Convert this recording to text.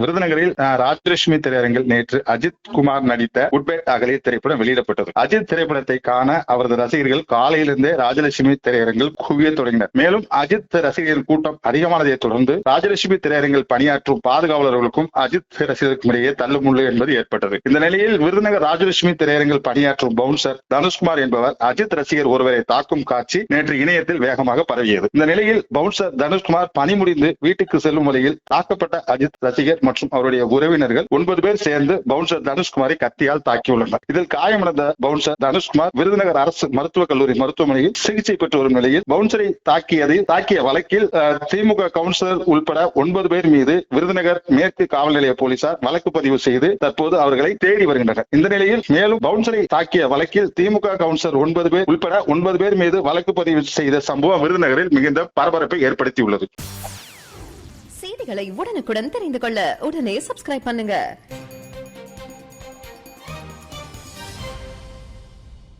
விருதுநகரில் ராஜலட்சுமி திரையரங்கில் நேற்று அஜித் குமார் நடித்த குட்பேட் அகலிய திரைப்படம் வெளியிடப்பட்டது. அஜித் திரைப்படத்தை காண அவரது ரசிகர்கள் காலையிலிருந்தே ராஜலட்சுமி திரையரங்கில் குவிய தொடங்கினர். மேலும் அஜித் ரசிகர்கள் கூட்டம் அதிகமானதை தொடர்ந்து ராஜலட்சுமி திரையரங்கில் பணியாற்றும் பாதுகாவலர்களுக்கும் அஜித் ரசிகர்களுக்கும் இடையே தள்ளுமுள்ளு என்பது ஏற்பட்டது. இந்த நிலையில் விருதுநகர் ராஜலட்சுமி திரையரங்கில் பணியாற்றும் பவுன்சர் தனுஷ்குமார் என்பவர் அஜித் ரசிகர் ஒருவரை தாக்கும் காட்சி நேற்று இணையத்தில் வேகமாக பரவியது. இந்த நிலையில் பவுன்சர் தனுஷ்குமார் பணி முடிந்து வீட்டுக்கு செல்லும் வழியில் தாக்கப்பட்ட அஜித் ரசிகர் மற்றும் அவருடைய உறவினர்கள் 9 பேர் சேர்ந்து பவுன்சர் தனுஷ்குமாரை கத்தியால் தாக்கியுள்ளனர். இதில் காயமடைந்த பவுன்சர் தனுஷ்குமார் விருதுநகர் அரசு மருத்துவக் கல்லூரி மருத்துவமனையில் சிகிச்சை பெற்று வரும் நிலையில் பவுன்சரை தாக்கிய வழக்கில் திமுக கவுன்சிலர் உள்பட 9 பேர் மீது விருதுநகர் மேற்கு காவல் நிலைய போலீசார் வழக்கு பதிவு செய்து தற்போது அவர்களை தேடி வருகின்றனர். இந்த நிலையில் மேலும் பவுன்சரை தாக்கிய வழக்கில் திமுக கவுன்சிலர் 9 பேர் உள்பட 9 பேர் மீது வழக்கு பதிவு செய்த சம்பவம் விருதுநகரில் மிகுந்த பரபரப்பை ஏற்படுத்தியுள்ளது. செய்திகளை உடனுக்குடன் தெரிந்து கொள்ள உடனே சப்ஸ்கிரைப் பண்ணுங்க.